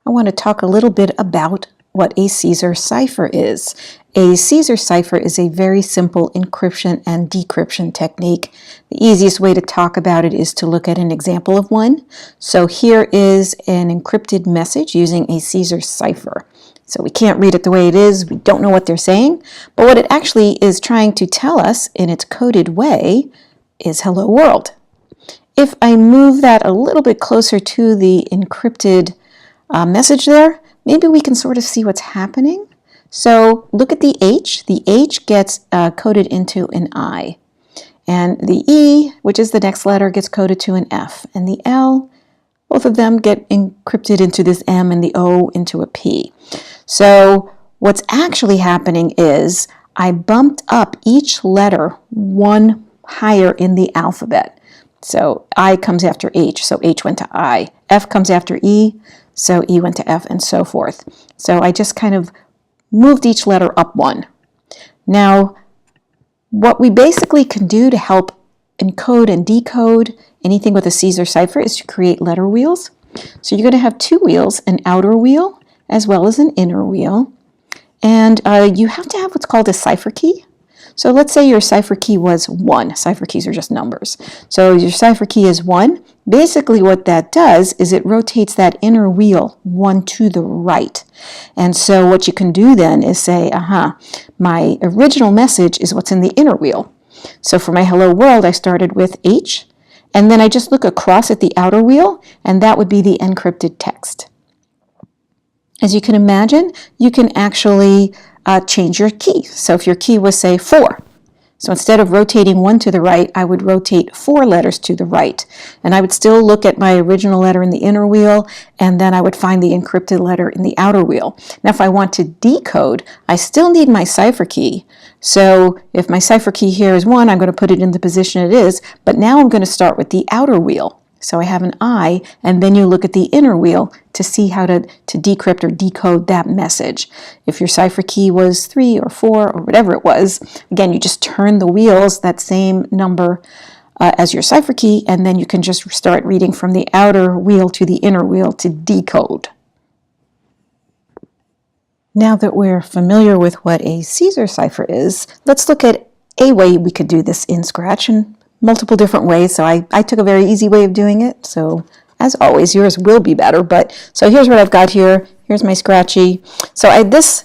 I want to talk a little bit about what a Caesar cipher is. A Caesar cipher is a very simple encryption and decryption technique. The easiest way to talk about it is to look at an example of one. So here is an encrypted message using a Caesar cipher. So we can't read it the way it is, we don't know what they're saying, but what it actually is trying to tell us in its coded way is hello world. If I move that a little bit closer to the encrypted message there, maybe we can sort of see what's happening. So look at the H. The H gets coded into an I. And the E, which is the next letter, gets coded to an F. And the L, both of them get encrypted into this M, and the O into a P. So what's actually happening is I bumped up each letter one higher in the alphabet. So I comes after H, so H went to I. F comes after E, so E went to F, and so forth. So I just kind of moved each letter up one. Now, what we basically can do to help encode and decode anything with a Caesar cipher is to create letter wheels. So you're going to have two wheels, an outer wheel as well as an inner wheel. And you have to have what's called a cipher key. So let's say your cipher key was 1. Cipher keys are just numbers. So your cipher key is 1. Basically what that does is it rotates that inner wheel 1 to the right. And so what you can do then is say, my original message is what's in the inner wheel. So for my hello world, I started with H, and then I just look across at the outer wheel, and that would be the encrypted text. As you can imagine, you can actually change your key. So if your key was, say, 4, so instead of rotating 1 to the right, I would rotate 4 letters to the right. And I would still look at my original letter in the inner wheel, and then I would find the encrypted letter in the outer wheel. Now, if I want to decode, I still need my cipher key. So if my cipher key here is 1, I'm going to put it in the position it is, but now I'm going to start with the outer wheel. So I have an I, and then you look at the inner wheel to see how to decrypt or decode that message. If your cipher key was 3 or 4 or whatever it was, again, you just turn the wheels, that same number as your cipher key, and then you can just start reading from the outer wheel to the inner wheel to decode. Now that we're familiar with what a Caesar cipher is, let's look at a way we could do this in Scratch, and multiple different ways. So I took a very easy way of doing it. So as always, yours will be better. But so here's what I've got here. Here's my Scratchy. So this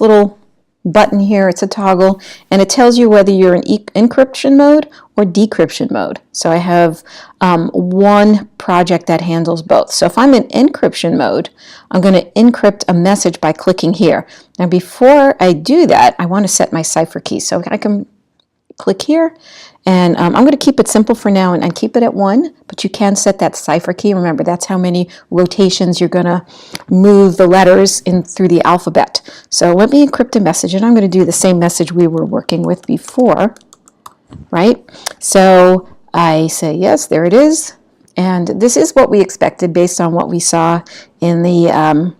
little button here, it's a toggle, and it tells you whether you're in encryption mode or decryption mode. So I have one project that handles both. So if I'm in encryption mode, I'm going to encrypt a message by clicking here. Now before I do that, I want to set my cipher key. So I can click here, and I'm going to keep it simple for now and keep it at 1, but you can set that cipher key. Remember, that's how many rotations you're going to move the letters in through the alphabet. So let me encrypt a message, and I'm going to do the same message we were working with before, right? So I say yes, there it is, and this is what we expected based on what we saw in the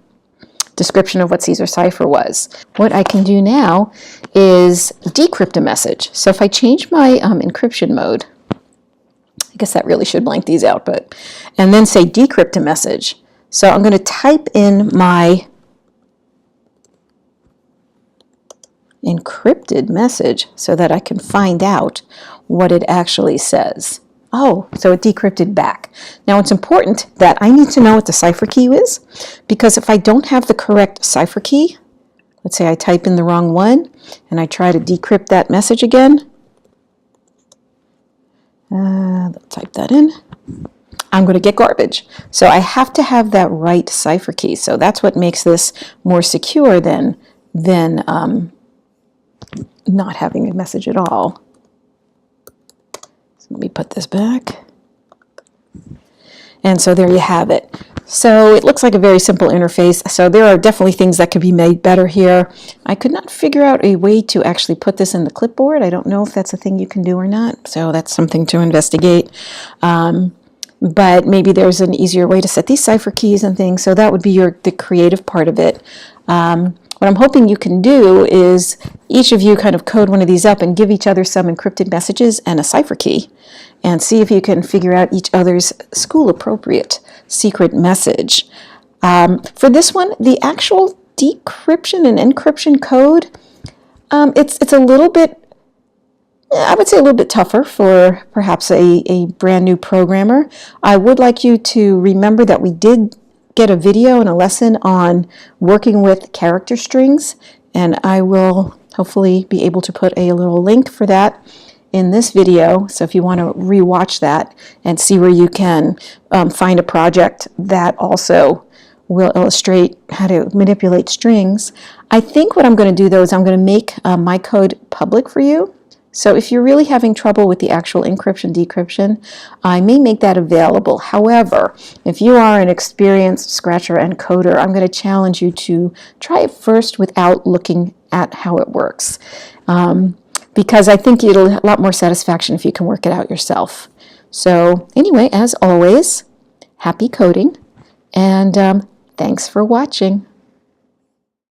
description of what Caesar cipher was. What I can do now is decrypt a message. So if I change my encryption mode, I guess that really should blank these out, and then say decrypt a message. So I'm going to type in my encrypted message so that I can find out what it actually says. Oh, so it decrypted back. Now it's important that I need to know what the cipher key is, because if I don't have the correct cipher key, let's say I type in the wrong one and I try to decrypt that message again. Let's type that in. I'm going to get garbage. So I have to have that right cipher key. So that's what makes this more secure than not having a message at all. Let me put this back. And so there you have it. So it looks like a very simple interface. So there are definitely things that could be made better here. I could not figure out a way to actually put this in the clipboard. I don't know if that's a thing you can do or not. So that's something to investigate. But maybe there's an easier way to set these cipher keys and things. So that would be the creative part of it. What I'm hoping you can do is each of you kind of code one of these up and give each other some encrypted messages and a cipher key, and see if you can figure out each other's school-appropriate secret message. For this one, the actual decryption and encryption code, it's a little bit, I would say a little bit tougher for perhaps a brand new programmer. I would like you to remember that we did get a video and a lesson on working with character strings, and I will hopefully be able to put a little link for that in this video. So if you want to rewatch that and see where you can find a project that also will illustrate how to manipulate strings. I think what I'm going to do though is I'm going to make my code public for you. So if you're really having trouble with the actual encryption, decryption, I may make that available. However, if you are an experienced scratcher and coder, I'm going to challenge you to try it first without looking at how it works. Because I think it'll have a lot more satisfaction if you can work it out yourself. So anyway, as always, happy coding, and thanks for watching.